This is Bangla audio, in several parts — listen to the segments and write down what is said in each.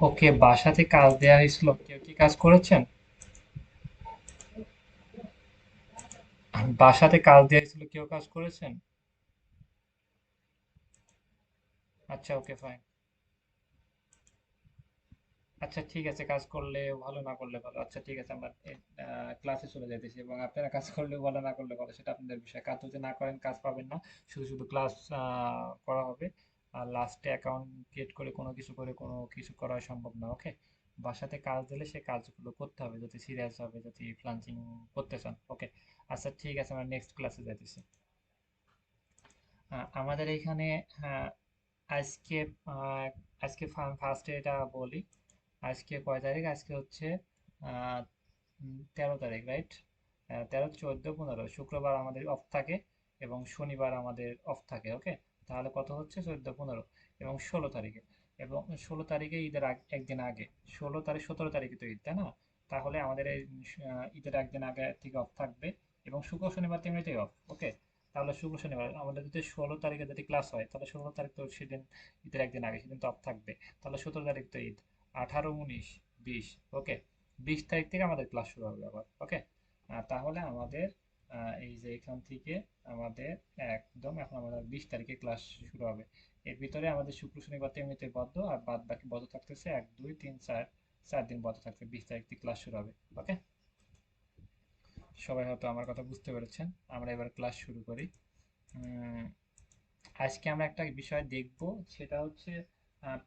ওকে, বাসাতে কাজ দেওয়া হয়েছিল, কেউ কি কাজ করেছেন? বাসাতে কাজ দেওয়া হয়েছিল, কেউ কাজ করেছেন? আচ্ছা, ওকে, ফাইন। আচ্ছা, ঠিক আছে, কাজ করলে ভালো, না করলে ভালো। আচ্ছা, ঠিক আছে, আমরা ক্লাসে চলে যাইতেছি, এবং আপনারা কাজ করলে ভালো, না করলে ভালো, সেটা আপনাদের বিষয়। কাজ যদি না করেন, কাজ পাবেন না। শুধু শুধু ক্লাস করা হবে, আর লাস্টে অ্যাকাউন্ট ক্রিয়েট করে কোনো কিছু করে কোনো কিছু করা সম্ভব না। ওকে, বাসাতে কাজ দিলে সে কাজগুলো করতে হবে, যদি সিরিয়াস হবে, যদি ফ্লান্সিং করতে চান। ওকে, আচ্ছা, ঠিক আছে, আমরা নেক্সট ক্লাসে যাইতেছি। আমাদের এখানে, হ্যাঁ, আজকে আহ, আজকে ফার্স্টে এটা বলি। আজকে কয় তারিখ? আজকে হচ্ছে 13 তারিখ, রাইট? 13, 14, 15, শুক্রবার আমাদের অফ থাকে, এবং শনিবার আমাদের অফ থাকে। ওকে, তাহলে কত হচ্ছে? 14, 15 এবং 16 তারিখে। এবং 16 তারিখে ঈদের একদিন আগে, 16 তারিখ, 17 তারিখে তো ঈদ, তাই না? তাহলে আমাদের এই ঈদের একদিন আগে থেকে অফ থাকবে, এবং শুক্র শনিবার তো এমনিতেই অফ। ওকে, তাহলে শুক্র শনিবার আমাদের যদি 16 তারিখে যদি ক্লাস হয়, তাহলে 16 তারিখ তো সেদিন ঈদের একদিন আগে, সেদিন তো অফ থাকবে। তাহলে 17 তারিখ তো ঈদ, 18, 19, 20। ওকে, 20 তারিখ থেকে আমাদের ক্লাস শুরু হবে আবার। ওকে, তাহলে আমাদের এই যে এখান থেকে আমাদের একদম এখন আমাদের 20 তারিখে ক্লাস শুরু হবে। এর ভিতরে আমাদের শুক্র শনিবার তো এমনিতে বদ্ধ, আর বাদ বাকি বদ্ধ থাকতেছে 1, 2, 3, 4, 4 দিন বদ্ধ থাকবে। 20 তারিখ থেকে ক্লাস শুরু হবে। ওকে, সবাই হয়তো আমার কথা বুঝতে পেরেছেন। আমরা এবার ক্লাস শুরু করি। উম, আজকে আমরা একটা বিষয় দেখব, সেটা হচ্ছে আহ,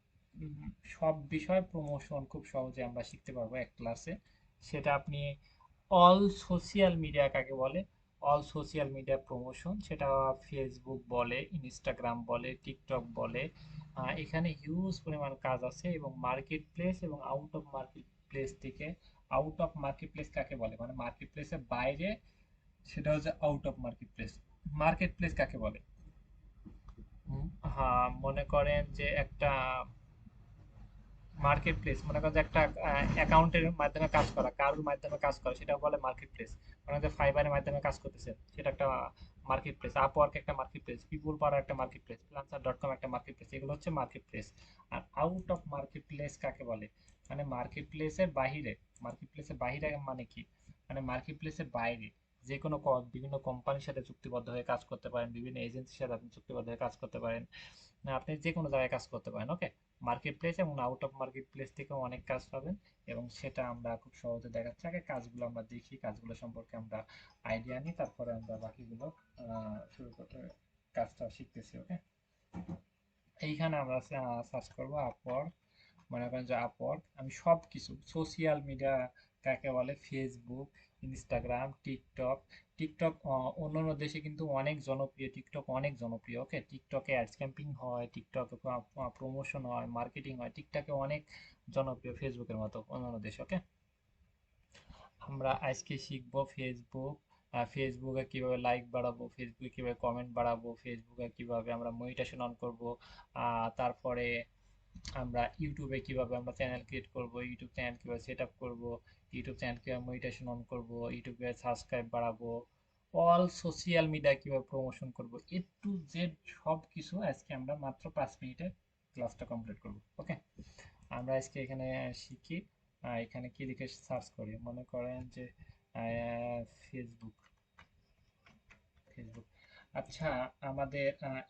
সব বিষয় প্রমোশন খুব সহজে আমরা শিখতে পারবো এক ক্লাসে। সেটা আপনি অল সোশ্যাল মিডিয়া কাকে বলে, অল সোশ্যাল মিডিয়া প্রমোশন, সেটা ফেসবুক বলে, ইনস্টাগ্রাম বলে, টিকটক বলে। এখানে হিউজ পরিমাণ কাজ আছে, এবং মার্কেট প্লেস এবং আউট অফ মার্কেট প্লেস থেকে, আউট অফ মার্কেট প্লেস কাকে বলে, মানে মার্কেট প্লেসের বাইরে, সেটা হচ্ছে out of market place. Market place কাকে বলে? হ্যাঁ, মনে করেন যে একটা মার্কেট প্লেস, মনে করেন যে একটা অ্যাকাউন্টের মাধ্যমে কাজ করা, কারোর মাধ্যমে কাজ করা, সেটা বলে মার্কেট প্লেস। মানে যে ফাইবারের মাধ্যমে কাজ করতেছে, সেটা একটা মার্কেট প্লেস। আপওয়ার্ক একটা মার্কেট প্লেস, পিপুল পাওয়ার একটা মার্কেট প্লেস, ফ্রিল্যান্সার.কম একটা মার্কেট প্লেস, এগুলো হচ্ছে মার্কেট প্লেস। আর আউট অফ মার্কেট প্লেস কাকে বলে? মানে মার্কেট প্লেসের বাহিরে। মার্কেট প্লেসের বাহিরে মানে কি? মানে মার্কেট প্লেসের বাইরে যে কোনো বিভিন্ন কোম্পানির সাথে চুক্তিবদ্ধ হয়ে কাজ করতে পারেন, বিভিন্ন এজেন্সির সাথে আপনি চুক্তিবদ্ধ হয়ে কাজ করতে পারেন, না আপনি যে কোনো জায়গায় কাজ করতে পারেন। ওকে, মার্কেট প্লেস এবং আউট অফ মার্কেট প্লেস থেকেও অনেক কাজ পাবেন, এবং সেটা আমরা খুব সহজে দেখাচ্ছি। আগে কাজগুলো আমরা দেখি, কাজগুলো সম্পর্কে আমরা আইডিয়া নিই, তারপরে আমরা বাকিগুলো শুরু করতে কাজটা শিখতেছি। ওকে, এইখানে আমরা সার্চ করবো আপওয়ার্ক। মনে করেন যে আপওয়ার্ক, আমি সব কিছু সোশ্যাল মিডিয়া কাকে বলে, ফেসবুক, ইনস্টাগ্রাম, টিকটক। টিকটক অন্যান্য দেশে কিন্তু অনেক জনপ্রিয়, টিকটক অনেক জনপ্রিয়। ওকে, টিকটকে অ্যাডস ক্যাম্পিং হয়, টিকটকে প্রমোশন হয়, মার্কেটিং হয়, টিকটকে অনেক জনপ্রিয়, ফেসবুকের মতো অন্যান্য দেশে। ওকে, আমরা আজকে শিখবো ফেসবুক। ফেসবুকে কিভাবে লাইক বাড়াবো, ফেসবুকে কিভাবে কমেন্ট বাড়াবো, ফেসবুকে কিভাবে আমরা মনিটাইজেশন অন করবো। তারপরে আমরা ইউটিউবে কিভাবে আমরা চ্যানেল ক্রিয়েট করব, ইউটিউব চ্যানেল কিভাবে সেট আপ করবো, ইউটিউব চ্যানেল কিভাবে মনিটাইজেশন অন করবো, ইউটিউবে সাবস্ক্রাইব বাড়াবো, অল সোশ্যাল মিডিয়া কিভাবে প্রমোশন করব, A to Z সব কিছু আজকে আমরা মাত্র 5 মিনিটে ক্লাসটা কমপ্লিট করব। ওকে, আমরা আজকে এখানে শিখি। এখানে কি লিখে সার্চ করি, মনে করেন যে ফেসবুক, ফেসবুক। আচ্ছা, আমাদের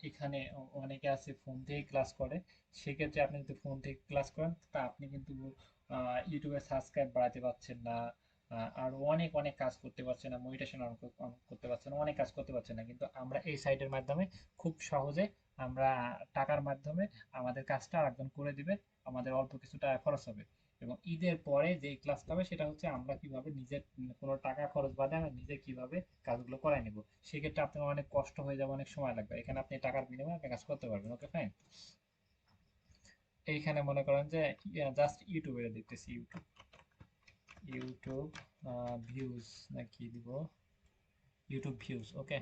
এখানে অনেকে আছে ফোন থেকে ক্লাস করে। সেক্ষেত্রে আপনি যদি ফোন থেকে ক্লাস করেন, তা আপনি কিন্তু ইউটিউবে সাবস্ক্রাইব বাড়াতে পারছেন না, আর অনেক অনেক কাজ করতে পারছেন না, মনিটেশন অন করতে পারছেন না, অনেক কাজ করতে পারছেন না। কিন্তু আমরা এই সাইটের মাধ্যমে খুব সহজে আমরা টাকার মাধ্যমে আমাদের কাজটা আরেকজন করে দিবে, আমাদের অল্প কিছু টাকা খরচ হবে। এবং ঈদের পরে যে ক্লাসটা হবে, সেটা হচ্ছে আমরা কিভাবে নিজের কোনো টাকা খরচ বাদে আমরা নিজে কিভাবে কাজগুলো করাই নিব। সেক্ষেত্রে আপনার অনেক কষ্ট হয়ে যাবে, অনেক সময় লাগবে। এখানে আপনি টাকার বিনিময়ে আপনি কাজ করতে পারবেন। ওকে, ফাইন। এইখানে মনে করেন যে জাস্ট ইউটিউবে দেখতেছি, ইউটিউব, ইউটিউব ভিউজ নাকি দিব, ইউটিউব ভিউজ। ওকে,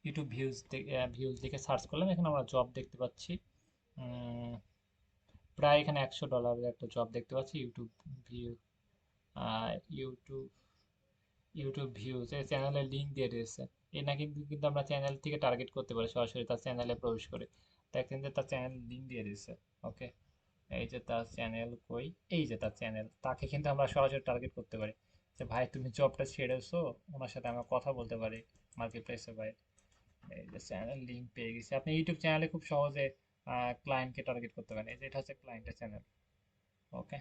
ইউটিউব ভিউজ, ভিউজ লিখে সার্চ করলাম, এখানে আমরা জব দেখতে পাচ্ছি। উম, প্রায় এখানে $100 একটা জব দেখতে পাচ্ছি, YouTube view, YouTube, YouTube views. এই চ্যানেলের লিঙ্ক দিয়ে দিয়েছে। এই না কিন্তু কিন্তু আমরা চ্যানেল থেকে টার্গেট করতে পারি, সরাসরি তার চ্যানেলে প্রবেশ করে। দেখেন যে তার চ্যানেল লিঙ্ক দিয়ে দিয়েছে। ওকে, এই যে তার চ্যানেল কই, এই যে তার চ্যানেল, তাকে কিন্তু আমরা সরাসরি টার্গেট করতে পারি যে ভাই তুমি জবটা ছেড়েছো, ওনার সাথে আমরা কথা বলতে পারি মার্কেট প্লেসে ভাই। এই যে চ্যানেল লিংক পেয়ে গেছি। আপনি ইউটিউব চ্যানেলে খুব সহজে ক্লায়েন্টকে টার্গেট করতে পারেন। এই যে এটা হচ্ছে ক্লায়েন্টের চ্যানেল। ওকে,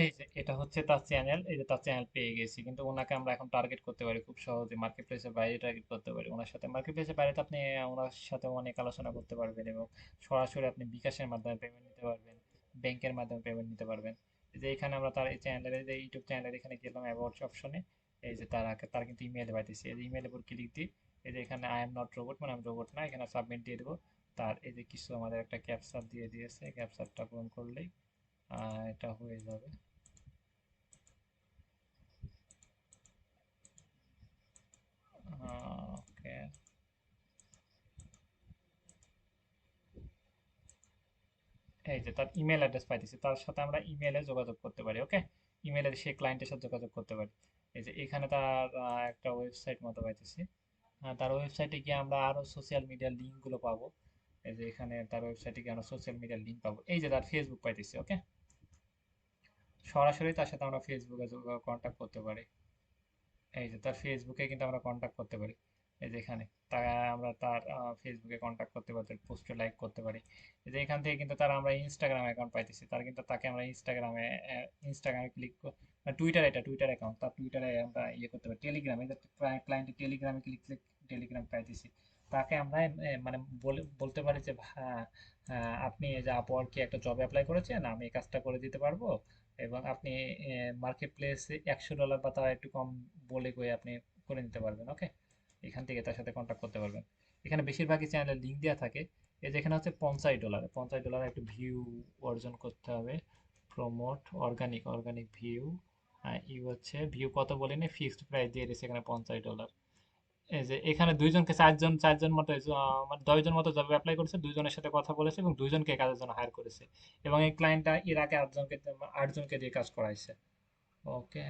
এই যে এটা হচ্ছে তার চ্যানেল, এই যে তার চ্যানেল পেয়ে গেছি, কিন্তু ওনাকে আমরা এখন টার্গেট করতে পারি খুব সহজে, মার্কেট প্লেসের বাইরে টার্গেট করতে পারি ওনার সাথে। মার্কেট প্লেসের বাইরে তো আপনি ওনার সাথে অনেক আলোচনা করতে পারবেন, এবং সরাসরি আপনি বিকাশের মাধ্যমে পেমেন্ট নিতে পারবেন, ব্যাংকের মাধ্যমে পেমেন্ট নিতে পারবেন। এই যে এখানে আমরা তার এই চ্যানেলের, যে ইউটিউব চ্যানেলের এখানে গেলাম অ্যাবাউট অপশনে, এই যে তার কিন্তু ইমেল পাইতেছি, এই যে ইমেলের উপর ক্লিক দিই, এই যে এখানে আই এম নট রোবট, মানে আমি রোবট না, এখানে সাবমিট দিয়ে দেবো। তার এই যে কিছু আমাদের একটা ক্যাপচার দিয়ে দিয়েছে, ক্যাপচারটা পূরণ করলেই এটা হয়ে যাবে। ওকে, এই যে তার ইমেল অ্যাড্রেস পাইতেছি, তার সাথে আমরা ইমেলে যোগাযোগ করতে পারি। ওকে, ইমেলে সে ক্লায়েন্টের সাথে যোগাযোগ করতে পারি। এই যে এখানে তার একটা ওয়েবসাইট মতো পাইতেছি। তার ওয়েবসাইটে গিয়ে আমরা আরো সোশ্যাল মিডিয়ার লিঙ্ক গুলো পাবো। এই যে এখানে তার ওয়েবসাইটে গিয়ে আমরা সোশ্যাল মিডিয়ার লিঙ্ক পাবো। এই যে তার ফেসবুক পাইতেছি। ওকে, সরাসরি তার সাথে আমরা ফেসবুকে কন্ট্যাক্ট করতে পারি। এই যে তার ফেসবুকে কিন্তু আমরা কন্ট্যাক্ট করতে পারি। এই যে এখানে তা আমরা তার ফেসবুকে কন্ট্যাক্ট করতে পারি, পোস্টে লাইক করতে পারি। এই যে এখান থেকে কিন্তু তার আমরা ইনস্টাগ্রাম অ্যাকাউন্ট পাইতেছি, তার কিন্তু তাকে আমরা ইনস্টাগ্রামে ক্লিক, টুইটার, এটা টুইটার অ্যাকাউন্ট, তার টুইটারে আমরা ইয়ে করতে পারি। টেলিগ্রামে, যে ক্লায়েন্টের টেলিগ্রামে ক্লিক, টেলিগ্রাম পাইতেছি, তাকে আমরা মানে বলতে পারি যে আপনি এই যে আপওয়ার্কে একটা জব অ্যাপ্লাই করেছেন, আমি এই কাজটা করে দিতে পারবো, এবং আপনি মার্কেট প্লেসে $100 বা তার একটু কম বলে কয়ে আপনি করে নিতে পারবেন। ওকে, এখান থেকে তার সাথে কন্ট্যাক্ট করতে পারবেন। এখানে বেশিরভাগই চ্যানেলের লিঙ্ক দেওয়া থাকে। এই যে এখানে হচ্ছে $50, $50 একটু ভিউ অর্জন করতে হবে। প্রমোট অর্গানিক ভিউ, ইউ হচ্ছে ভিউ কত বলেনি, ফিক্সড প্রাইস দিয়ে দিয়েছে এখানে $50। এই যে এখানে দুইজনকে, চারজন মতো মানে 10 জন মতো জবে অ্যাপ্লাই করেছে, দুইজনের সাথে কথা বলেছে এবং দুইজনকে কাজের জন্য হায়ার করেছে, এবং এই ক্লায়েন্টটা এর আগে আটজনকে দিয়ে কাজ করাইছে। ওকে,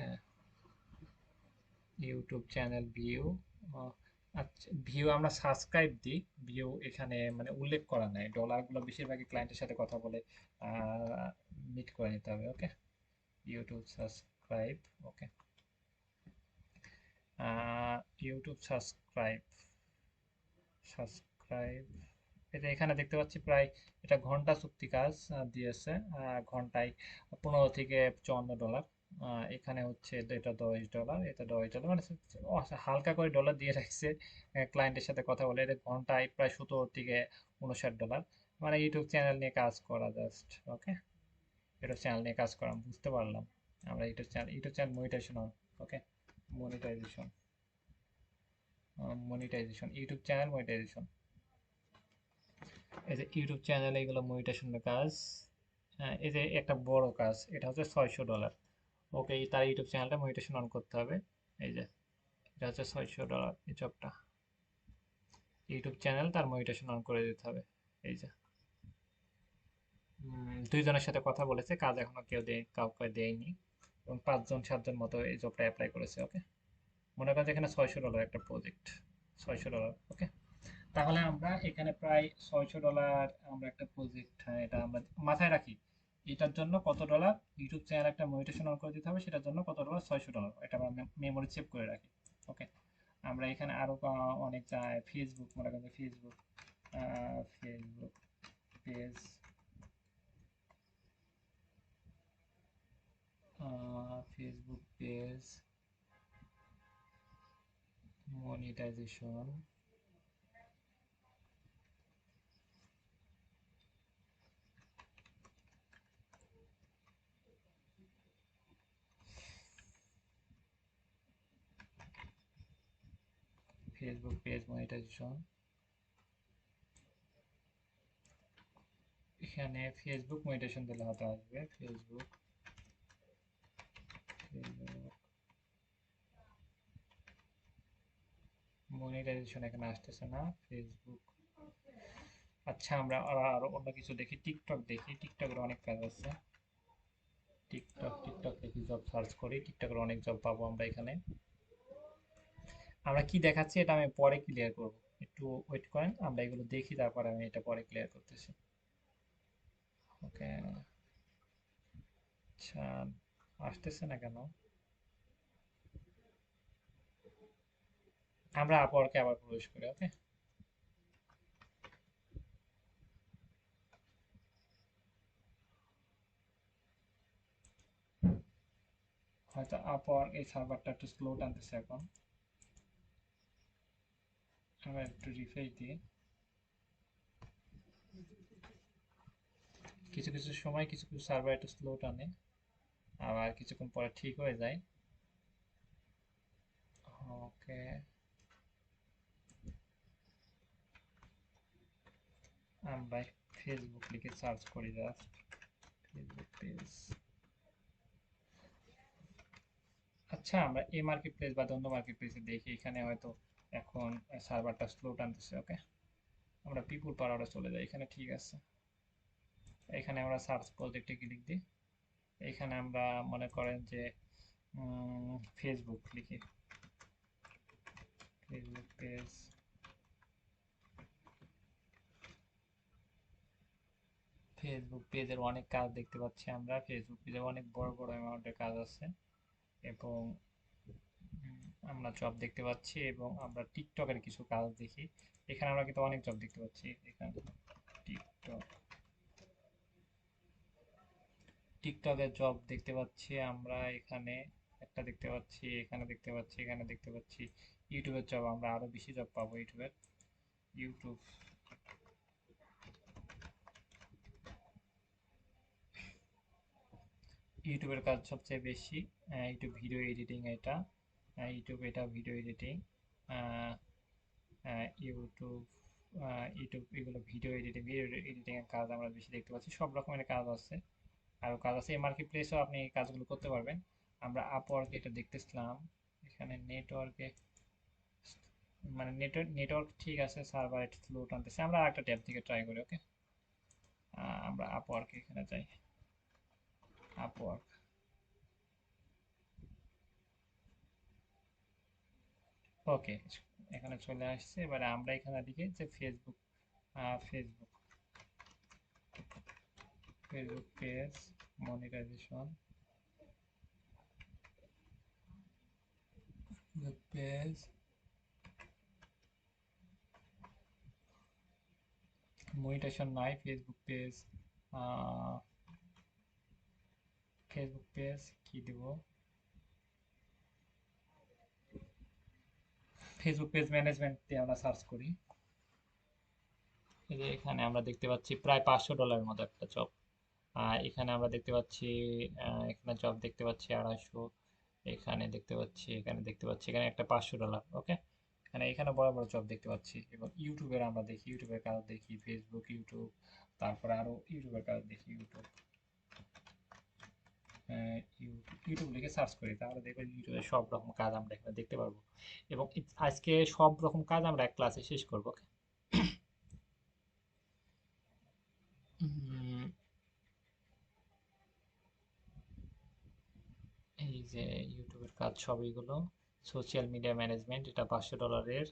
ইউটিউব চ্যানেল ভিউ, আচ্ছা ভিউ আমরা সাবস্ক্রাইব দিই, ভিউ এখানে মানে উল্লেখ করা নাই, ডলারগুলো বেশিরভাগই ক্লায়েন্টের সাথে কথা বলে মিট করে নিতে হবে। ওকে, ইউটিউব সাবস্ক্রাইব। ওকে, ইউটিউব সাবস্ক্রাইব, এটা এখানে দেখতে পাচ্ছি প্রায়, এটা ঘন্টা চুক্তি কাজ দিয়েছে, ঘন্টায় $15 থেকে $54। এখানে হচ্ছে এটা $10, এটা $10, মানে হালকা করে ডলার দিয়ে রাখছে। ক্লায়েন্টের সাথে কথা বলে এটা ঘন্টায় প্রায় 17 থেকে 59 ডলার, মানে ইউটিউব চ্যানেল নিয়ে কাজ করা জাস্ট। ওকে, ইউটিউব চ্যানেল নিয়ে কাজ করা বুঝতে পারলাম। আমরা ইউটিউব চ্যানেল মনিটাইজেশন। ওকে, মনিটাইজেশন, ইউটিউব চ্যানেল মনিটাইজেশন। এই যে ইউটিউব চ্যানেলে এগুলো মনিটাইজেশনের কাজ। এই যে একটা বড় কাজ, এটা হচ্ছে $600। ওকে, তার ইউটিউব চ্যানেলটা মনিটাইজেশন অন করতে হবে। এই যে এটা হচ্ছে $600 এই জবটা, ইউটিউব চ্যানেল তার মনিটাইজেশন অন করে দিতে হবে। এই যে দুইজনের সাথে কথা বলেছে, কাজ এখনো কাউকে দেয়নি, এবং 5 জন 7 জন মতো এই জবটা অ্যাপ্লাই করেছে। ওকে, মনে করেন যে এখানে $600 একটা প্রজেক্ট, $600। ওকে, তাহলে আমরা এখানে প্রায় $600 আমরা একটা প্রজেক্ট, হ্যাঁ এটা আমরা মাথায় রাখি, এটার জন্য কত ডলার, ইউটিউব চ্যানেল একটা মনিটেশন অন করে দিতে হবে, সেটার জন্য কত ডলার, $600, এটা আমরা মেমোরি সেভ করে রাখি। ওকে, আমরা এখানে আরো অনেক ফেসবুক, মনে করেন Facebook, Facebook page, Facebook page monetization, Facebook page monetization, এখানে ফেসবুক মনিটাইজেশন দিলে হয়তো আসবে, ফেসবুক মনিটাইজেশন এখানে আসতেছে না, ফেসবুক। আচ্ছা, আমরা আরো অন্য কিছু দেখি, টিকটক দেখি, টিকটকের অনেক কাজ আছে। টিকটক দেখি, জব সার্চ করি, টিকটকের অনেক জব পাবো আমরা এখানে। আমরা কি দেখাচ্ছি এটা আমি পরে ক্লিয়ার করব। একটু ওয়েট করেন, আমরা এগুলো দেখি, তারপরে আমি এটা পরে ক্লিয়ার করতেছি। ওকে, আচ্ছা, আসতেছে না কেন? আমরা আপওয়ার্কে আবার প্রবেশ করি। ওকে, হয়তো আপওয়ার্ক এই সার্ভারটা একটু স্লো টানতেছে এখন। আমরা একটু রিফ্রেশ দিই। কিছু কিছু সময় কিছু কিছু সার্ভার একটু স্লো টানে, আবার কিছুক্ষণ পরে ঠিক হয়ে যায়। ওকে, আমরা ফেসবুক লিখে সার্চ করি, জাস্ট ফেসবুক পেজ। আচ্ছা, আমরা এই মার্কেট প্লেস বা অন্য মার্কেট প্লেসে দেখি, এখানে হয়তো এখন সার্ভারটা স্লো টানতেছে। ওকে, আমরা পিপুল পাড়াটা চলে যাই, এখানে ঠিক আছে। এখানে আমরা সার্চ প্রজেক্টে ক্লিক দিই। এখানে আমরা মনে করেন যে ফেসবুক লিখি, ফেসবুক পেজ। ফেসবুক পেজের অনেক কাজ দেখতে পাচ্ছি আমরা, ফেসবুক পেজে অনেক বড় বড় অ্যামাউন্টের কাজ আছে, এবং আমরা জব দেখতে পাচ্ছি, এবং আমরা টিকটকের কিছু কাজ দেখি। এখানে আমরা কিন্তু অনেক জব দেখতে পাচ্ছি। এখানে টিকটক, টিকটকের জব দেখতে পাচ্ছি আমরা, এখানে একটা দেখতে পাচ্ছি, এখানে দেখতে পাচ্ছি, এখানে দেখতে পাচ্ছি। ইউটিউবের জব আমরা আরো বেশি জব পাবো ইউটিউবের। ইউটিউব, ইউটিউবের কাজ সবচেয়ে বেশি। ইউটিউব ভিডিও এডিটিং এটা, ইউটিউব এটা ভিডিও এডিটিং। ইউটিউব, ইউটিউব এগুলো ভিডিও এডিটিং, ভিডিও এডিটিং এর কাজ আমরা বেশি দেখতে পাচ্ছি। সব রকমের কাজ আছে, আরো কাজ আছে। এই মার্কেট প্লেসেও আপনি এই কাজগুলো করতে পারবেন। আমরা আপওয়ার্ক এটা দেখতেছিলাম, এখানে নেটওয়ার্কে, মানে নেটওয়ার্ক নেটওয়ার্ক ঠিক আছে, সার্ভার একটু স্লো টানতেছে। আমরা একটা ট্যাব থেকে ট্রাই করি। ওকে, আমরা আপওয়ার্কে এখানে যাই, আপওয়ার্ক। ওকে, এখানে চলে আসছে। এবারে আমরা এখানে লিখি যে Facebook, Facebook, Facebook page monetization, page monetization নাই, ফেসবুক পেজ, ফেসবুক পেজ কি দিব, ফেসবুক পেজ ম্যানেজমেন্ট দিয়ে আমরা সার্চ করি। এই যে এখানে আমরা দেখতে পাচ্ছি প্রায় $500 মতো একটা জব। এখানে আমরা দেখতে পাচ্ছি, এখানে জব দেখতে পাচ্ছি 250, এখানে দেখতে পাচ্ছি, এখানে দেখতে পাচ্ছি, এখানে একটা $500। ওকে, এখানে এখানে বড় বড় জব দেখতে পাচ্ছি। এবং ইউটিউবের আমরা দেখি, ইউটিউবের কাজ দেখি, ফেসবুক, ইউটিউব, তারপরে আরো ইউটিউবের কাজ দেখি, ইউটিউব, ইউটিউব লিখে সার্চ করি, তাহলে দেখবেন ইউটিউবে সব রকম কাজ আমরা এখানে দেখতে পারবো। এবং আজকে সব রকম কাজ আমরা এক ক্লাসে শেষ করবো। উম, এই যে ইউটিউবের কাজ সব এইগুলো। সোশ্যাল মিডিয়া ম্যানেজমেন্ট এটা $500।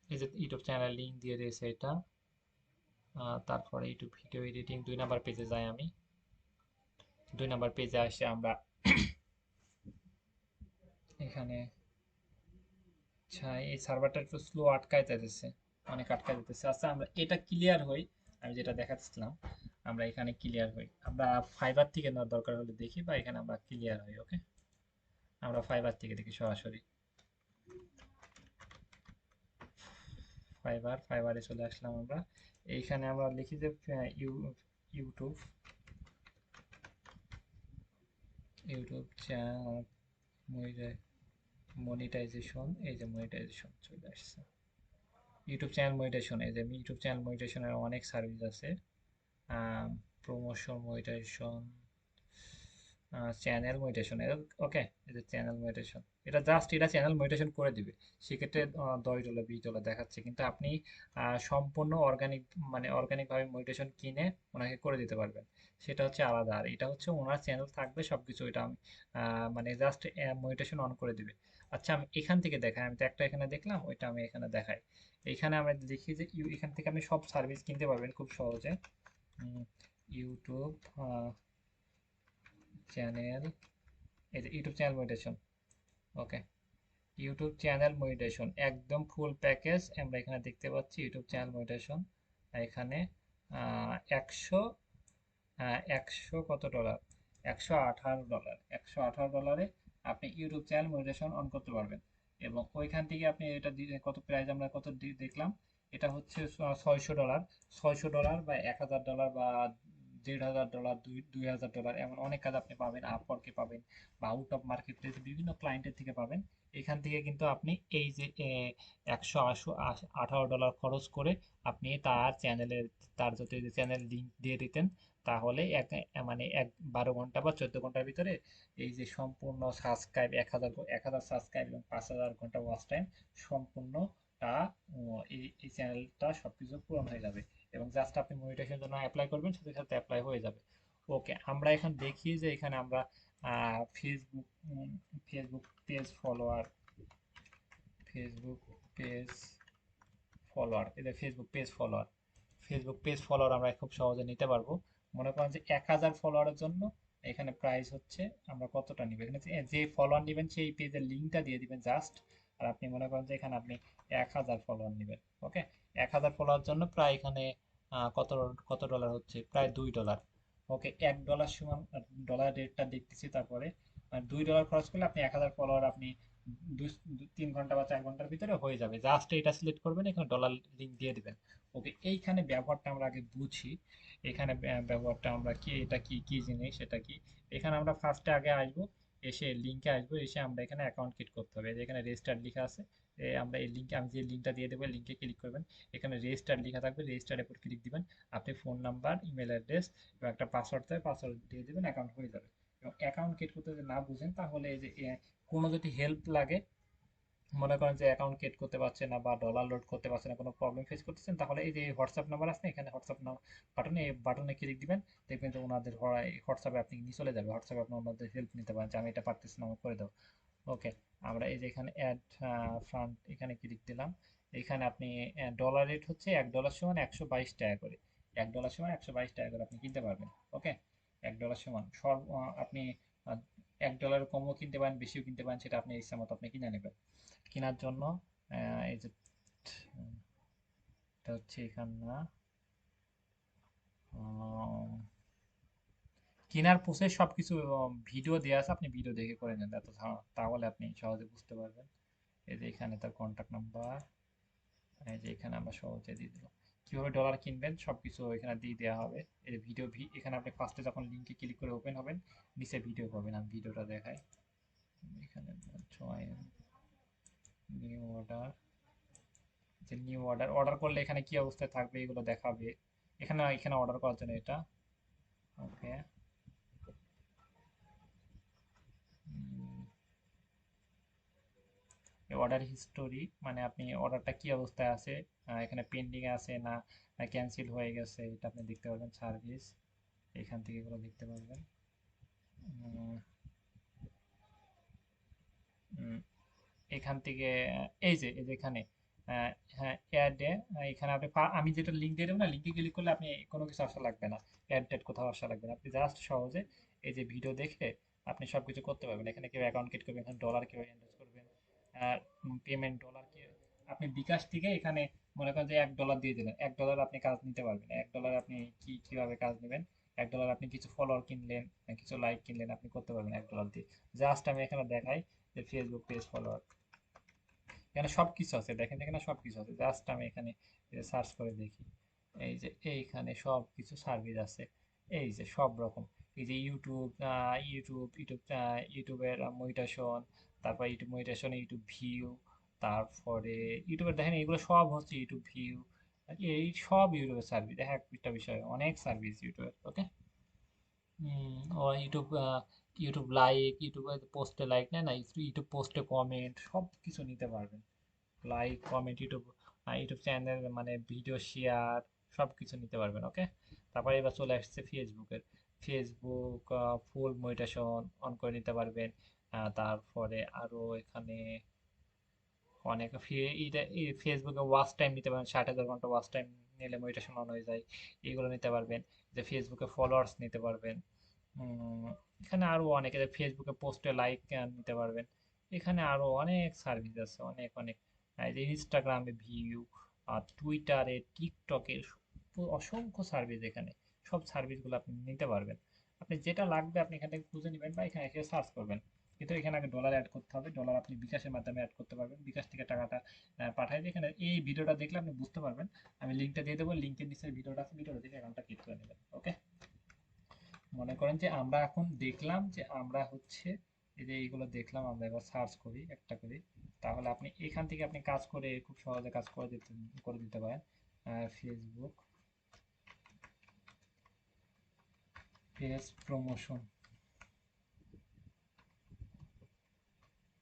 এই যে ইউটিউব চ্যানেল লিঙ্ক দিয়ে দিয়েছে এটা। তারপরে ইউটিউব ভিডিও এডিটিং 2 নাম্বার পেজে যাই আমি। 2 নাম্বার পেজে আসে আমরা এখানে। আচ্ছা, এই সার্ভারটা একটু স্লো আটকায় যেতেছে, অনেক আটকায় যেতেছে। আচ্ছা, আমরা এটা ক্লিয়ার হই, আমি যেটা দেখাচ্ছিলাম, আমরা এখানে ক্লিয়ার হই। আমরা ফাইবার থেকে নেওয়ার দরকার হলে দেখি, বা এখানে আমরা ক্লিয়ার হই। ওকে, আমরা ফাইবার থেকে দেখি সরাসরি। ফাইবারে চলে আসলাম আমরা। এইখানে আমরা লিখি যে ইউটিউব, ইউটিউব চ্যানেল মনিটাইজেশন, এই যে মনিটাইজেশন চলে আসছে। ইউটিউব চ্যানেল মনিটাইজেশন, এই যে ইউটিউব চ্যানেল মনিটাইজেশনের অনেক সার্ভিস আছে। Promotion monetization, channel monetization. Okay, এই যে চ্যানেল মনিটাইজেশন, এটা চ্যানেল মনিটাইজেশন করে দিবে। সেক্ষেত্রে $10 $20 দেখাচ্ছে, কিন্তু আপনি সম্পূর্ণ অর্গানিক, মানে অর্গানিক ভাবে মনিটাইজেশন কিনে ওনাকে করে দিতে পারবেন। সেটা হচ্ছে আলাদা। আর এটা হচ্ছে ওনার চ্যানেল থাকবে সবকিছু, এটা আমি মানে জাস্ট মনিটাইজেশন অন করে দিবে। আচ্ছা, আমি এখান থেকে দেখাই, আমি তো একটা এখানে দেখলাম, ওইটা আমি এখানে দেখাই। এইখানে আমরা দেখি যে এখান থেকে আপনি সব সার্ভিস কিনতে পারবেন খুব সহজে। ইউটিউব চ্যানেল, এই যে ইউটিউব চ্যানেল মনিটাইজেশন। ওকে, ইউটিউব চ্যানেল মনিটাইজেশন একদম ফুল প্যাকেজ আমরা এখানে দেখতে পাচ্ছি। ইউটিউব চ্যানেল মনিটাইজেশন এখানে 100, 100 কত ডলার, $118, $118 আপনি ইউটিউব চ্যানেল মনিটাইজেশন অন করতে পারবেন। এবং ওইখান থেকে আপনি এটা কত প্রাইস আমরা কত দেখলাম, এটা হচ্ছে $600, $600 বা $1000 বা $1500, $2000, এমন অনেক কাজ আপনি পাবেন, আপওয়ার্কে পাবেন বা আউট অফ মার্কেট প্লেস বিভিন্ন ক্লায়েন্টের থেকে পাবেন। এখান থেকে কিন্তু আপনি এই যে $118 খরচ করে আপনি তার যদি চ্যানেল লিঙ্ক দিয়ে দিতেন, তাহলে মানে 12 ঘন্টা বা 14 ঘন্টার ভিতরে এই যে সম্পূর্ণ সাবস্ক্রাইব 1000 সাবস্ক্রাইব এবং 5000 ঘন্টা ওয়াচ টাইম সম্পূর্ণটা এই চ্যানেলটা সবকিছু পূরণ হয়ে যাবে। এবং জাস্ট আপনি মনিটাইজেশনের জন্য অ্যাপ্লাই করবেন, সাথে সাথে অ্যাপ্লাই হয়ে যাবে। ওকে, আমরা এখন দেখি যে এখানে আমরা Facebook Facebook page follower, Facebook page follower, এদের ফেসবুক পেজ ফলোয়ার আমরা খুব সহজে নিতে পারবো। মনে করেন যে 1000 ফলোয়ারের জন্য এখানে প্রাইস হচ্ছে, আমরা কতটা নিব এখানে, যে ফলোয়ার নেবেন সেই পেজের লিঙ্কটা দিয়ে দিবেন জাস্ট। আর আপনি মনে করেন যে এখানে আপনি 1000 ফলোয়ার নেবেন। ওকে, 1000 ফলোয়ার জন্য প্রায় এখানে কত কত ডলার হচ্ছে, প্রায় $2। ওকে, $1 সমান ডলার রেটটা দেখতেছি। তারপরে $2 খরচ করলে আপনি 1000 ফলোয়ার আপনি 3 ঘন্টা বা 4 ঘন্টার ভিতরে হয়ে যাবে। জাস্ট এটা সিলেক্ট করবেন, এখানে ডলার লিঙ্ক দিয়ে দিবেন। ওকে, এইখানে ব্যবহারটা আমরা আগে বুঝি। এখানে ব্যবহারটা আমরা কি, এটা কি কি জিনিস, এটা কি। এখানে আমরা ফার্স্টে আগে আসবো, এসে লিঙ্কে আসবো, এসে আমরা এখানে অ্যাকাউন্ট ক্রিয়েট করতে হবে। এখানে রেজিস্টার লেখা আছে, আমরা এই লিঙ্কে, আমি যে লিঙ্কটা দিয়ে দেবো লিঙ্কে ক্লিক করবেন। এখানে রেজিস্টার লেখা থাকবে, রেজিস্টারের উপর ক্লিক দিবেন। আপনি ফোন নাম্বার, ইমেল অ্যাড্রেস এবং একটা পাসওয়ার্ড থাকবে, পাসওয়ার্ড দিয়ে দেবেন, অ্যাকাউন্ট হয়ে যাবে। এবং অ্যাকাউন্ট ক্রিয়েট করতে যদি না বুঝেন, তাহলে এই যে কোনো যদি হেল্প লাগে, মনে করেন যে অ্যাকাউন্ট ক্রিয়েট করতে পারছেন না বা ডলার লোড করতে পারছেন না, কোনো প্রবলেম ফেস করতেছেন, তাহলে এই যে হোয়াটসঅ্যাপ নাম্বার আছে না, এখানে হোয়াটসঅ্যাপ বাটনে, এই বাটনে ক্লিক দিবেন। দেখবেন যে ওনাদের হোয়াটসঅ্যাপে আপনি নিয়ে চলে যাবে। হোয়াটসঅ্যাপে আপনি ওনাদের হেল্প নিতে পারেন যে আমি এটা পারতেছি না, আমাকে করে দাও। ওকে, আমরা এই যে এখানে অ্যাড ফান্ড এখানে ক্লিক দিলাম। এখানে আপনি ডলার রেট হচ্ছে $1 সমান 122 টাকা করে, $1 সমান 122 টাকা করে আপনি কিনতে পারবেন। ওকে, $1 সমান আপনি $1 কমও কিনতে পারেন, বেশিও কিনতে পারেন, সেটা আপনি ইচ্ছা মতো আপনি কিনে নেবেন। কেনার জন্য এই যে এটা হচ্ছে এখানে না, আহ, কেনার প্রসেস সবকিছু ভিডিও দেওয়া আছে, আপনি ভিডিও দেখে করে নেন, তাহলে আপনি সহজে বুঝতে পারবেন। এই যে এখানে তার কন্ট্যাক্ট নাম্বার, এই যে এখানে আমরা সহজে দিয়ে দিলাম। কিভাবে ডলার কিনবেন সবকিছু এখানে দিয়ে দেওয়া হবে। এই যে ভিডিও, এখানে আপনি ফার্স্টে যখন লিঙ্কে ক্লিক করে ওপেন হবেন, নিচে ভিডিও পাবেন। আমি ভিডিওটা দেখাই। এখানে জয়েন নিউ অর্ডার, যে নিউ অর্ডার অর্ডার করলে এখানে কি অবস্থায় থাকবে এগুলো দেখাবে। এখানে এখানে অর্ডার করার জন্য এটা। ওকে, অর্ডার হিস্টোরি, মানে আপনি অর্ডারটা কি অবস্থায় আছে, এখানে পেন্ডিং আছে না ক্যান্সেল হয়ে গেছে, এটা আপনি দেখতে পারবেন। সার্ভিস, এখান থেকে এগুলো দেখতে পারবেন। উম, উম, এখান থেকে এই যে এখানে আহ, হ্যাঁ অ্যাড, এখানে আপনি আমি যেটা লিঙ্ক দিয়ে দেবো না, লিঙ্কে ক্লিক করলে আপনি কোনো কিছু আসা লাগবে না, অ্যাড ট্যাড কোথাও আসা লাগবে না। আপনি জাস্ট সহজে এই যে ভিডিও দেখে আপনি সবকিছু করতে পারবেন। এখানে কেউ অ্যাকাউন্ট ক্রিয়েট করবেন, এখানে ডলার কিভাবে ইনভেস্ট করবেন, পেমেন্ট ডলার কি, আপনি বিকাশ থেকে এখানে মনে করেন যে $1 দিয়ে দিলেন, $1 আপনি কাজ নিতে পারবেন। $1 আপনি কিভাবে কাজ নেবেন, $1 আপনি কিছু ফলোয়ার কিনলেন, কিছু লাইক কিনলেন, আপনি করতে পারবেন $1 দিয়ে। জাস্ট আমি এখানে দেখাই যে ফেসবুক পেজ ফলোয়ার, এখানে সবকিছু আছে, দেখেন এখানে সবকিছু আছে। জাস্ট আমি এখানে সার্চ করে দেখি, এই যে এইখানে সব কিছু সার্ভিস আছে। এই যে সব রকম, এই যে ইউটিউবের মনিটাইজেশন, তারপর ইউটিউব মনিটাইজেশন, ইউটিউব ভিউ, তারপরে ইউটিউবের দেখেন এগুলো সব হচ্ছে ইউটিউব ভিউ। এই সব ইউটিউবের সার্ভিস, দেখা একটা বিষয়, অনেক সার্ভিস ইউটিউবের। ওকে, ও ইউটিউব ইউটিউব লাইক, ইউটিউবে পোস্টে লাইক নেয় না, ইউটিউব পোস্টে কমেন্ট সব কিছু নিতে পারবেন। Like comment, YouTube YouTube channel মানে ভিডিও শেয়ার সব কিছু নিতে পারবেন। ওকে, তারপরে এবার চলে আসছে ফেসবুকের। ফেসবুক ফুল মনিটাইজেশন অন করে নিতে পারবেন। তারপরে আরো এখানে অনেক ফেসবুকে ওয়াচ টাইম নিতে পারেন, 60,000 ঘন্টা ওয়াচ টাইম নিলে মনিটাইজেশন অন হয়ে যায়। এগুলো নিতে পারবেন। যে ফেসবুকে ফলোয়ার্স নিতে পারবেন। উম, এখানে আরো অনেক, ফেসবুকে পোস্টে লাইক নিতে পারবেন। এখানে আরো অনেক সার্ভিস আছে, অনেক অনেক। এই যে ইনস্টাগ্রামে ভিউ, আর টুইটারে, টিকটকে অসংখ্য সার্ভিস এখানে। সব সার্ভিসগুলো আপনি নিতে পারবেন। আপনি যেটা লাগবে আপনি এখান থেকে খুঁজে নেবেন বা এখানে এসে সার্চ করবেন। কিন্তু এখানে আগে ডলার অ্যাড করতে হবে। ডলার আপনি বিকাশের মাধ্যমে অ্যাড করতে পারবেন। বিকাশ থেকে টাকাটা পাঠাই দিয়ে এখানে এই ভিডিওটা দেখলে আপনি বুঝতে পারবেন। আমি লিঙ্কটা দিয়ে দেবো, লিঙ্কের নিচে ভিডিওটা আছে, ভিডিওটা দেখে অ্যাকাউন্টটা ক্রিয়েট করে নেবেন। ওকে, মনে করেন যে আমরা এখন দেখলাম যে আমরা হচ্ছে এই যে এইগুলো দেখলাম, আমরা এবার সার্চ করি একটা করি। তাহলে আপনি এখান থেকে আপনি কাজ করে খুব সহজে কাজ করে দিতে পারেন। Facebook page promotion,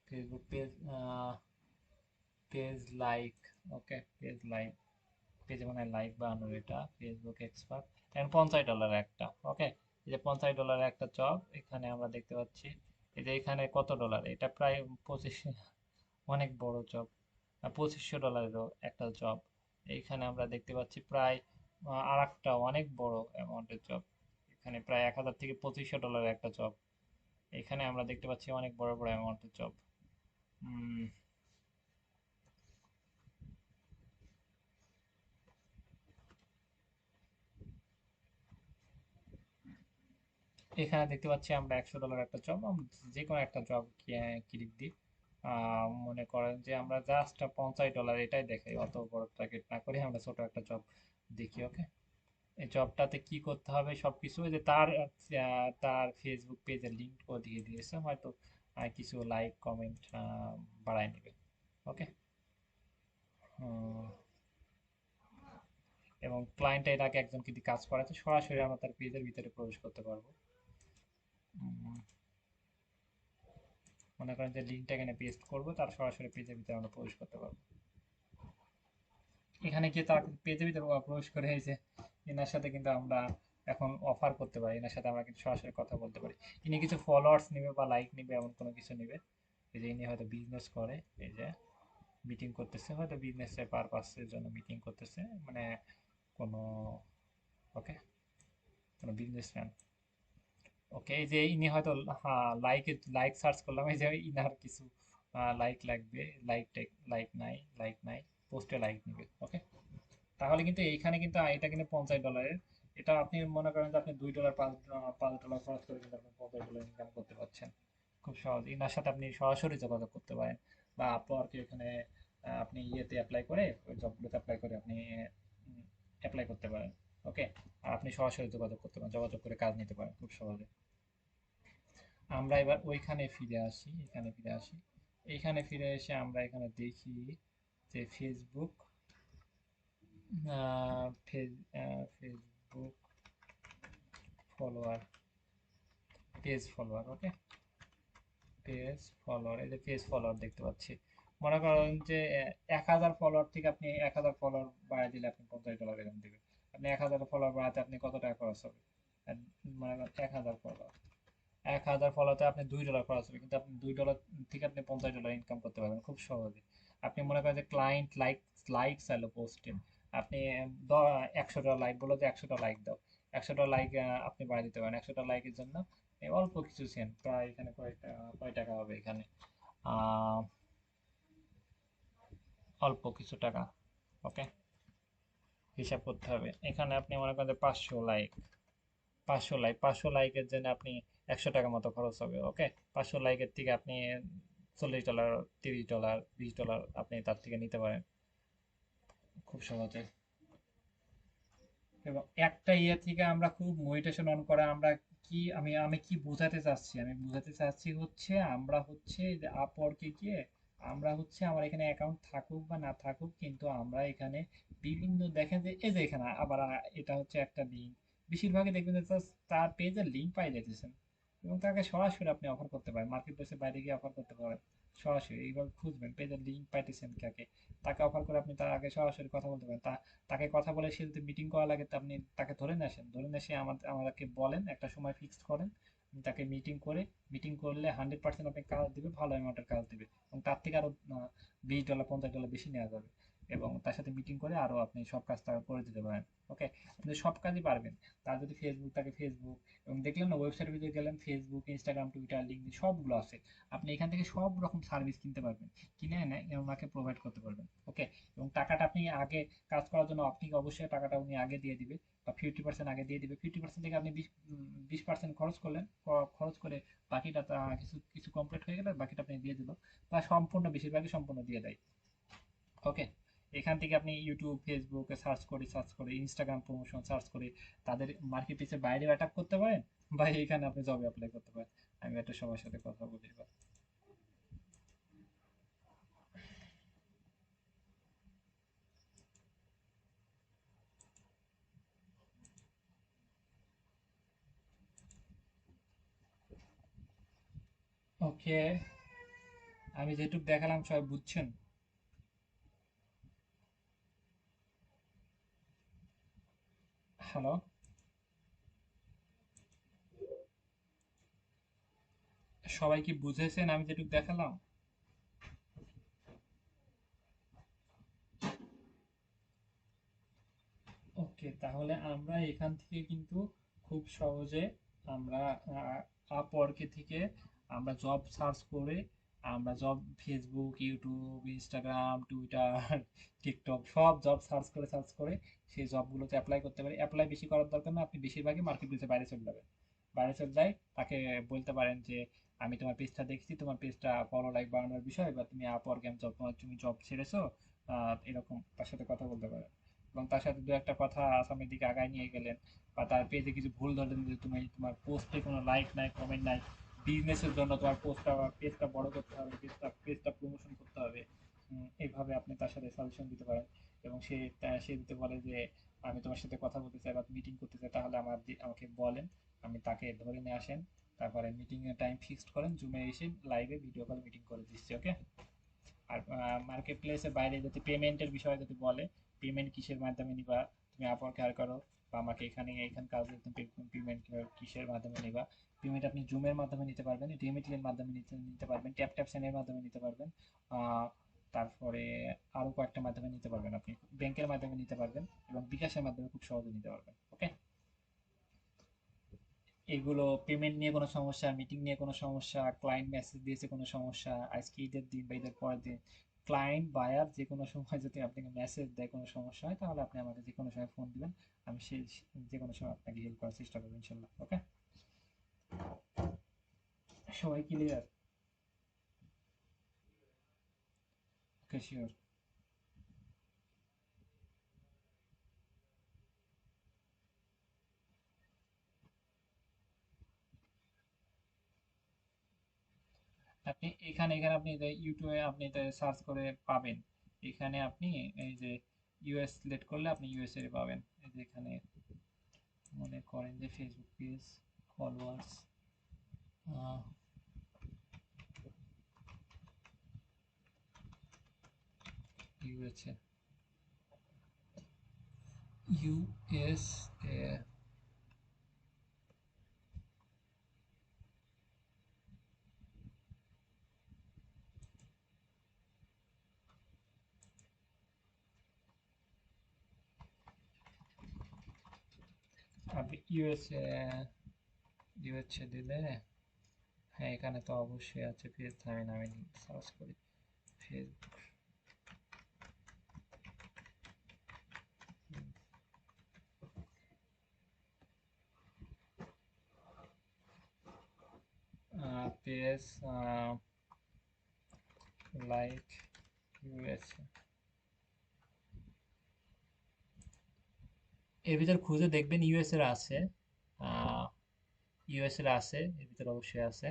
Facebook page page like. Okay, page like, পেজে মানে লাইক বানানোর এটা ফেসবুক এক্সপার্ট। এখন $50 একটা। ওকে, এই যে $50 একটা জব এখানে আমরা দেখতে পাচ্ছি। এই যে এখানে কত ডলার, এটা প্রায় 25, অনেক বড় জব। $2500 একটা জব। এইখানে আমরা দেখতে পাচ্ছি প্রায় আর একটা অনেক বড় অ্যামাউন্টের জব। এখানে প্রায় 1000 থেকে $2500 একটা জব। এখানে আমরা দেখতে পাচ্ছি অনেক বড় বড় অ্যামাউন্টের জব। এখানে দেখতে পাচ্ছি আমরা $100 একটা জব। যে কোনো একটা জব ক্লিক দিই। মনে করেন যে আমরা জাস্ট $50 এটাই দেখাই, অত বড় টার্গেট না করে আমরা ছোট একটা জব দেখি। ওকে, এই জবটাতে কি করতে হবে সবকিছু এই যে তার ফেসবুক পেজের লিঙ্ক ও দিয়ে দিয়েছে হয়তো। কিছু লাইক কমেন্ট বাড়ায় নেবে। ওকে, এবং ক্লায়েন্ট এর আগে একজন যদি কাজ করাতে সরাসরি আমরা তার পেজের ভিতরে প্রবেশ করতে পারবো। উম, মনে করেন যে লিঙ্কটা এখানে পেস্ট করবো, তার সরাসরি পেজের ভিতরে আমরা প্রবেশ করতে পারবো। এখানে গিয়ে তার পেজের ভিতরে প্রবেশ করে এই যে এনার সাথে কিন্তু আমরা এখন অফার করতে পারি, এনার সাথে আমরা কিন্তু সরাসরি কথা বলতে পারি। ইনি কিছু ফলোয়ার্স নিবে বা লাইক নিবে এমন কোনো কিছু নিবে। এই যে ইনি হয়তো বিজনেস করে, এই যে মিটিং করতেছে, হয়তো বিজনেসের পারপাসের জন্য মিটিং করতেছে, মানে কোনো, ওকে, কোনো বিজনেসম্যান। ওকে, এই যে ইনি হয়তো, হ্যাঁ, লাইক সার্চ করলাম, এই যে ইনার কিছু লাইক লাগবে। লাইক নাই, লাইক নাই, পোস্টে লাইক নিবে। ওকে, তাহলে কিন্তু এইখানে কিন্তু এটা কিন্তু $50। এটা আপনি মনে করেন যে আপনি $2 $5 খরচ করে কিন্তু আপনি $50 ইনকাম করতে পারছেন খুব সহজ। ইনার সাথে আপনি সরাসরি যোগাযোগ করতে পারেন, বা আপওয়ার্কে এখানে আপনি ইয়েতে অ্যাপ্লাই করে, ওই জবগুলোতে অ্যাপ্লাই করে আপনি অ্যাপ্লাই করতে পারেন। ওকে, আর আপনি সরাসরি যোগাযোগ করতে পারেন, যোগাযোগ করে কাজ নিতে পারেন খুব সহজে। আমরা এবার ওইখানে ফিরে আসি, এখানে ফিরে আসি। এইখানে ফিরে এসে আমরা এখানে দেখি যে Facebook Facebook follower, page follower. Okay, page follower, এই যে পেজ ফলোয়ার দেখতে পাচ্ছি। মনে করেন যে 1000 ফলোয়ার থেকে আপনি 1000 ফলোয়ার বাড়ায় দিলে আপনি $50 এরকম দেবেন। আপনি 1000 ফলোয়ার বাড়াতে আপনি কত টাকা খরচ হবে? মনে করেন 1000 ফলোয়ার, 1000 ফলোতে আপনি $2 খরচ হবে, কিন্তু আপনি $2 থেকে আপনি $50 ইনকাম করতে পারবেন খুব সহজে। আপনি মনে করেন যে ক্লায়েন্ট লাইক চাইলো পোস্টে, আপনি 100টা লাইক বলো যে 100টা লাইক দাও, 100টা লাইক আপনি বাড়িয়ে দিতে পারেন। 100টা লাইকের জন্য অল্প কিছু সেন্ট, প্রায় এখানে কয় টাকা হবে এখানে, আহ, অল্প কিছু টাকা। ওকে, হিসাব করতে হবে। এখানে আপনি মনে করেন যে 500 লাইক, 500 লাইকের জন্য আপনি $100 মতো খরচ হবে। ওকে, 500 লাইকের থেকে আপনি $40, $30, $20 আপনি তার থেকে নিতে পারেন খুব সহজে। এবং একটা ইয়ে থেকে আমরা খুব মোটিভেশন অন করা, আমরা কি, আমি আমি কি বোঝাতে চাচ্ছি, আমি বোঝাতে চাচ্ছি হচ্ছে আমরা হচ্ছে যে আপওয়ার্কে গিয়ে আমরা হচ্ছে আমার এখানে অ্যাকাউন্ট থাকুক বা না থাকুক, কিন্তু আমরা এখানে বিভিন্ন দেখেন যে এই যে এখানে আবার এটা হচ্ছে একটা লিঙ্ক। বেশিরভাগই দেখবেন যে তার পেজের লিঙ্ক পাই যেতেছেন। এবং তাকে সরাসরি আপনি অফার করতে পারেন, মার্কেট প্লেসের বাইরে গিয়ে অফার করতে পারেন। সরাসরি এইভাবে খুঁজবেন, পেজের লিঙ্ক পাইতেছেন কাকে, তাকে অফার করে আপনি তার আগে সরাসরি কথা বলতে পারেন। তাকে কথা বলে সে যদি মিটিং করা লাগে, তা আপনি তাকে ধরে নিয়ে আসেন, ধরে নিয়ে এসে আমাদেরকে বলেন, একটা সময় ফিক্সড করেন, তাকে মিটিং করে, মিটিং করলে 100% আপনি কাজ দিবে, ভালো অ্যামাউন্টের কাজ দিবে, এবং তার থেকে আরো $20 $50 বেশি নেওয়া যাবে। এবং তার সাথে মিটিং করে আরো আপনি সব কাজ তাকে করে দিতে পারেন। ওকে, আপনি সব কাজই পারবেন। তার যদি ফেসবুক থাকে ফেসবুক, এবং দেখলেন না ওয়েবসাইটের ভিতরে গেলেন, ফেসবুক, ইনস্টাগ্রাম, টুইটার, লিঙ্কডইন সবগুলো আছে। আপনি এখান থেকে সব রকম সার্ভিস কিনতে পারবেন, কিনে এনে ওনাকে প্রোভাইড করতে পারবেন। ওকে, এবং টাকাটা আপনি আগে, কাজ করার জন্য আপনি অবশ্যই টাকাটা উনি আগে দিয়ে দিবে, বা 50% আগে দিয়ে দিবে। 50% থেকে আপনি 20% খরচ করলেন, খরচ করে বাকিটা কিছু কিছু কমপ্লিট হয়ে গেলে বাকিটা আপনি দিয়ে দিল, বা সম্পূর্ণ, বেশিরভাগই সম্পূর্ণ দিয়ে দেয়। ওকে, এখান থেকে আপনি ইউটিউব, ফেসবুকে সার্চ করে ইনস্টাগ্রাম প্রমোশন সার্চ করে তাদের মার্কেট প্লেসের বাইরে অ্যাটাক করতে পারেন, বা এখানে আপনি জবে অ্যাপ্লাই করতে পারেন। আমি একটা সবার সাথে কথা বলি এবার। ওকে, আমি যেটুকু দেখালাম সবাই বুঝছেন? হ্যালো, সবাই কি বুঝেছেন আমি যেটুকু দেখালাম? ওকে, তাহলে আমরা এখান থেকে কিন্তু খুব সহজে আমরা আপওয়ার্কে থেকে আমরা জব সার্চ করে, আমরা job Facebook, YouTube, Instagram, Twitter, TikTok সব জব সার্চ করে সেই জবগুলোতে অ্যাপ্লাই করতে পারি। অ্যাপ্লাই বেশি করার দরকার না, আপনি বেশিরভাগই মার্কেট প্লেসে বাইরে চলে যাবেন। বাইরে চলে যাই, তাকে বলতে পারেন যে আমি তোমার পেজটা দেখছি, তোমার পেজটা ফলো লাইক বাড়ানোর বিষয়, বা তুমি আপওয়ার্কে আমি জব, তোমার তুমি জব ছেড়েছো, এরকম তার সাথে কথা বলতে পারেন। এবং তার সাথে দু একটা কথা সামনের দিকে আগায় নিয়ে গেলেন, বা তার পেজে কিছু ভুল ধরলেন যে তুমি, তোমার পোস্টে কোনো লাইক নাই, কমেন্ট নাই, বিজনেসের জন্য তোমার পেজটা বড় করতে হবে, পেজটা প্রমোশন করতে হবে। এইভাবে আপনি তার সাথে সাজেশন দিতে পারেন। এবং সে যদি বলে যে আমি তোমার সাথে কথা বলতে চাই বা মিটিং করতে চাই, তাহলে আমাকে বলেন, আমি তাকে ধরে নিয়ে আসেন, তারপরে মিটিং এর টাইম ফিক্সড করেন, জুমে এসে লাইভে ভিডিও কল মিটিং করে দিচ্ছি। ওকে, আর মার্কেট প্লেসের বাইরে যদি পেমেন্টের বিষয়ে যদি বলে, পেমেন্ট কিসের মাধ্যমে নিবা, তুমি আপওয়ার্ক হায়ার করো, বা আমাকে এখানে কাজ তুমি পেমেন্ট কিসের মাধ্যমে নিবা। পেমেন্ট আপনি জুমের মাধ্যমে নিতে পারবেন, রিমিটলের মাধ্যমে নিতে পারবেন, ট্যাপ ট্যাপ সেন্ডের মাধ্যমে নিতে পারবেন, আহ, তারপরে আরো কয়েকটা মাধ্যমে নিতে পারবেন, আপনি ব্যাংকের মাধ্যমে নিতে পারবেন, এবং বিকাশের মাধ্যমে খুব সহজে নিতে পারবেন। ওকে, এগুলো পেমেন্ট নিয়ে কোনো সমস্যা, মিটিং নিয়ে কোনো সমস্যা, ক্লায়েন্ট মেসেজ দিয়েছে কোনো সমস্যা, আজকে ঈদের দিন বা ঈদের পরের দিন, ক্লায়েন্ট বায়ার যে কোনো সময় যদি আপনাকে মেসেজ দেয় কোনো সমস্যা হয়, তাহলে আপনি আমাকে যে কোনো সময় ফোন দিবেন, আমি সেই যে কোনো সময় আপনাকে হেল্প করার চেষ্টা করবো ইনশাল্লাহ। ওকে, সবাই ক্লিয়ার? ওকে, শিওর। আপনি এখানে আপনি ইউটিউবে আপনি সার্চ করে পাবেন। এখানে আপনি এই যে ইউএস সিলেক্ট করলে আপনি ইউএস এর পাবেন। এই যে এখানে মনে করেন যে Facebook page, followers, USA, USA, আপনি ইউএসএ, ইউএসএ দিলে, হ্যাঁ এখানে তো অবশ্যই আছে পেজ, আমি সার্চ করি ফেসবুক পেজ লাইক ইউএসএ, এর ভিতর খুঁজে দেখবেন ইউএস এর আছে, ইউএস এর আছে, এর ভিতর অবশ্যই আছে,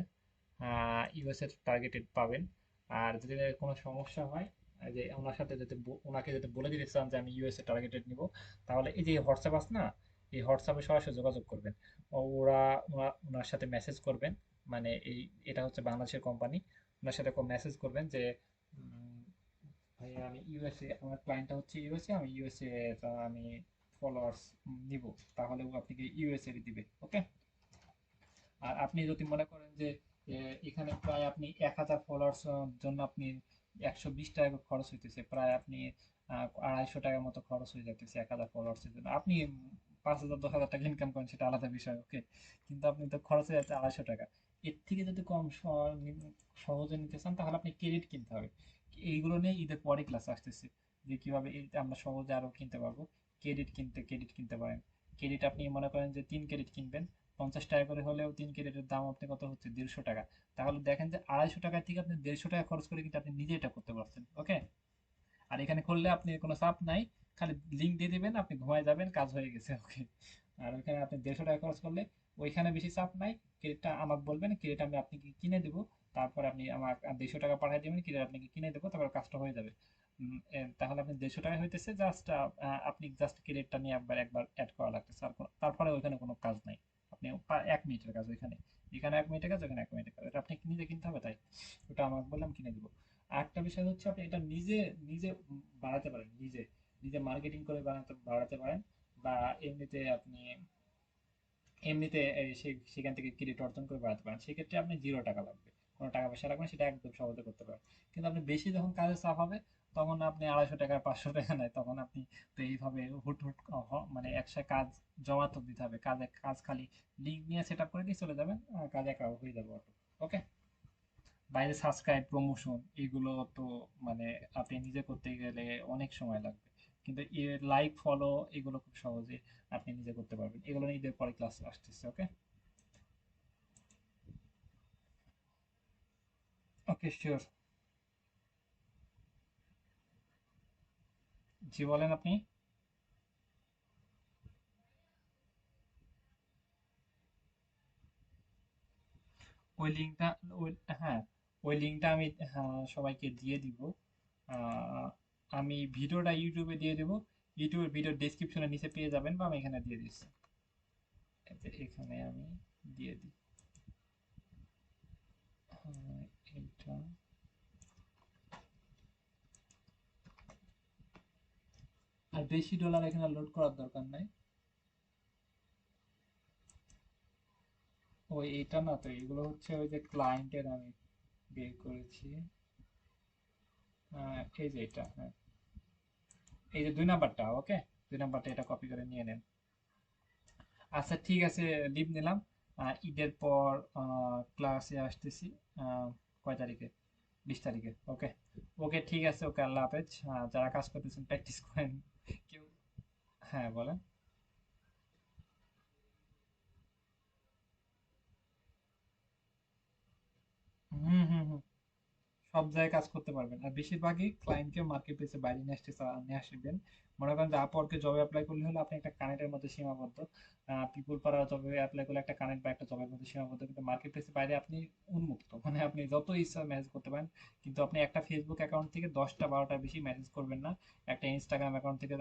ইউএস এর টার্গেটেড পাবেন। আর যদি কোনো সমস্যা হয়, যে ওনার সাথে যদি ওনাকে যদি বলে দিতে চান যে আমি ইউএস এ টার্গেটেড নিব, তাহলে এই যে হোয়াটসঅ্যাপ আছে না, এই হোয়াটসঅ্যাপে সরাসরি যোগাযোগ করবেন। ওনার সাথে মেসেজ করবেন, মানে এটা হচ্ছে বাংলাদেশের কোম্পানি। ওনার সাথে মেসেজ করবেন যে উম, ভাইয়া আমি ইউএসএ, আমার ক্লায়েন্টটা হচ্ছে ইউএসএ, আমি ইউএসএ আমি ফলোয়ার্স নিব, তাহলে ও আপনাকে ইউএসএ দিবে। ওকে। আর আপনি যদি মনে করেন যে এখানে প্রায় আপনি 1000 ফলোয়ার্স জন্য আপনি 120 টাকা খরচ হইতেছে, প্রায় আপনি 250 টাকার মতো খরচ হয়ে যাইতেছে 1000 ফলোয়ার্সের জন্য। আপনি 5000 10,000 টাকা ইনকাম করেন সেটা আলাদা বিষয়, ওকে। কিন্তু আপনি তো খরচ হয়ে যাচ্ছে 250 টাকা। এর থেকে যদি কম সহজে নিতে চান তাহলে আপনি ক্রেডিট কিনতে হবে। এইগুলো নিয়ে ঈদের পরে ক্লাস আসতেছে, যে কিভাবে আমরা সহজে আরো কিনতে পারবো। ক্রেডিট কিনতে পারেন। ক্রেডিট আপনি মনে করেন যে 3 ক্রেডিট কিনবেন, 50 টাকা করে হলেও 3 ক্রেডিটের দাম আপনি কত হচ্ছে, 150 টাকা। তাহলে দেখেন যে 250 টাকা থেকে আপনি 150 টাকা খরচ করে কিন্তু আপনি নিজে এটা করতে পারছেন, ওকে। আর এখানে করলে আপনি কোনো চাপ নাই, খালি লিঙ্ক দিয়ে দিবেন, আপনি ঘুমায় যাবেন, কাজ হয়ে গেছে, ওকে। আর ওইখানে আপনি 150 টাকা খরচ করলে ওইখানে বেশি চাপ নাই। ক্রেডিটটা আমাকে বলবেন, ক্রেডিট আমি আপনাকে কিনে দেবো, তারপর আপনি আমার 150 টাকা পাঠিয়ে দেবেন, ক্রেডিট আপনাকে কিনে দেবো, তারপর কাজটা হয়ে যাবে। তাহলে আপনি 150 টাকা হইতেছে, জাস্ট আপনি জাস্ট ক্রেডিটটা নিয়ে একবার একবার অ্যাড করা লাগতেছে, আর তারপরে ওইখানে কোনো কাজ নাই। আপনি 1 মিনিটের কাজ ওইখানে, এখানে 1 মিনিটের কাজ, ওখানে 1 মিনিটের কাজ, এটা আপনি নিজে কিনতে হবে, তাই ওটা আমাকে বললাম কিনে দিব। আরেকটা বিষয় হচ্ছে আপনি এটা নিজে নিজে বাড়াতে পারেন, নিজে নিজে মার্কেটিং করে বাড়াতে পারেন। বা এমনিতে আপনি এমনিতে সেখান থেকে ক্রেডিট অর্জন করে বাড়াতে পারেন। সেক্ষেত্রে আপনি 0 টাকা লাগবে, কোনো টাকা পয়সা লাগবে না, সেটা একদম সহজে করতে পারেন। কিন্তু আপনি বেশি যখন কাজের চাপ হবে, তখন আপনি 250 টাকা 500 টাকা নেয়, তখন আপনি তো এইভাবে হুট হুট মানে একসাথে কাজ জমা তো দিতে হবে, কাজ খালি লিঙ্ক নিয়ে সেট আপ করে দিয়ে চলে যাবেন, কাজ একা হয়ে যাবে অটো। ওকে। বাইরে সাবস্ক্রাইব প্রমোশন এগুলো তো মানে আপনি নিজে করতে গেলে অনেক সময় লাগবে। কিন্তু লাইক ফলো এগুলো খুব সহজে আপনি নিজে করতে পারবেন। এগুলো নিয়ে ঈদের পরে ক্লাস আসতেছে, ওকে। ওকে, শিওর। জি, বলেন আপনি। ওই লিঙ্কটা, ওই, হ্যাঁ, ওই লিঙ্কটা আমি, হ্যাঁ, সবাইকে দিয়ে দিব। আহ, আমি ভিডিওটা ইউটিউবে দিয়ে দেবো। ইউটিউবের ভিডিও ডেসক্রিপশনের নিচে পেয়ে যাবেন, বা আমি এখানে দিয়ে দিচ্ছি। এখানে আমি দিয়ে দিই। এটা, আর বেশি ডলার এখানে লোড করার দরকার নাই। ওই এটা না, তো এগুলো হচ্ছে ওই যে ক্লায়েন্টের আমি বের করেছি। এই যে এটা, হ্যাঁ, এই যে 2 নাম্বারটা, ওকে। 2 নাম্বারটা এটা কপি করে নিয়ে নেন। আচ্ছা, ঠিক আছে, লিভ নিলাম। ঈদের পর ক্লাসে আসতেছি। আহ, কয় তারিখে? 20 তারিখে, ওকে। ওকে, ঠিক আছে, ওকে, আল্লাহ হাফেজ। যারা কাজ করতেছেন প্র্যাকটিস করেন। কেউ, হ্যাঁ, বলেন। হুম, হুম, হুম। সব জায়গায় কাজ করতে পারবেন, আর বেশিরভাগই ক্লায়েন্টকে মার্কেট প্লেসে বাইরে নিয়ে আসবেন। মনে করেন যে আপওয়ার্কে জবে অ্যাপ্লাই করলে হলে আপনি একটা কানেক্টের মধ্যে সীমাবদ্ধ। পিপুল পাড়া জবে অ্যাপ্লাই করলে একটা কানেক্ট বা একটা জবের মধ্যে সীমাবদ্ধ, কিন্তু মার্কেট প্লেসে বাইরে আপনি উন্মুক্ত, মানে আপনি যত ইচ্ছা মেসেজ করতে পারেন। কিন্তু আপনি একটা ফেসবুক অ্যাকাউন্ট থেকে 10টা 12টার বেশি মেসেজ করবেন না। একটা ইনস্টাগ্রাম অ্যাকাউন্ট থেকে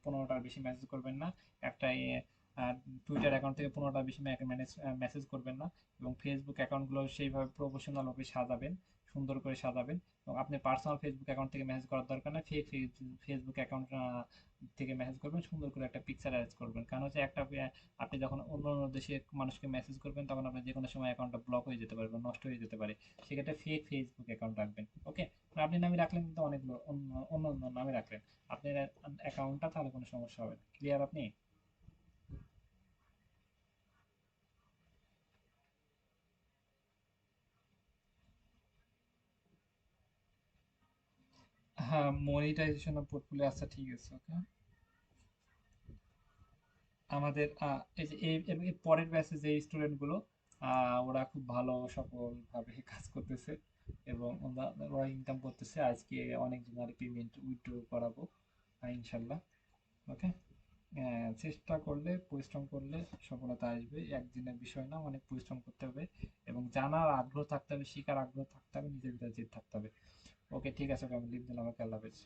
15টার বেশি মেসেজ করবেন না। একটা টুইটার অ্যাকাউন্ট থেকে 15টার বেশি মেসেজ করবেন না। এবং ফেসবুক অ্যাকাউন্টগুলো সেইভাবে প্রফেশনাল ভাবে সাজাবেন, সুন্দর করে সাজাবেন। এবং আপনি পার্সোনাল ফেসবুক অ্যাকাউন্ট থেকে মেসেজ করার দরকার না, ফেক ফেসবুক অ্যাকাউন্ট থেকে মেসেজ করবেন, সুন্দর করে একটা পিকচার অ্যাড করবেন। কারণ হচ্ছে আপনি যখন অন্য অন্য দেশে মানুষকে মেসেজ করবেন, তখন আপনার যে কোনো সময় অ্যাকাউন্টটা ব্লক হয়ে যেতে পারে বা নষ্ট হয়ে যেতে পারে। সেক্ষেত্রে ফেক ফেসবুক অ্যাকাউন্ট রাখবেন, ওকে। আপনি নামে রাখলেন, কিন্তু অনেকগুলো অন্য অন্য অন্য নামে রাখলেন, আপনার অ্যাকাউন্টটা তাহলে কোনো সমস্যা হবে না। ক্লিয়ার আপনি? হ্যাঁ, মনিটাইজেশন অফ পোর্টফোলিও, আচ্ছা, ঠিক আছে, ওকে। আমাদের এই যে এর পরের ব্যাচে যে স্টুডেন্ট গুলো, ওরা খুব ভালো সফলভাবে কাজ করতেছে, এবং ওরা ইনকাম করতেছে। আজকে অনেক জনের পেমেন্ট উইথড্র করাবো, ইনশাল্লাহ, ওকে। চেষ্টা করলে, পরিশ্রম করলে সফলতা আসবে, একদিনের বিষয় না, অনেক পরিশ্রম করতে হবে, এবং জানার আগ্রহ থাকতে হবে, শেখার আগ্রহ থাকতে হবে, নিজের ভিতরে জেদ থাকতে হবে। ওকে, ঠিক আছে, ওকে, আমি লিভ দিলাম, ওকে, আল্লাহ হাফেজ।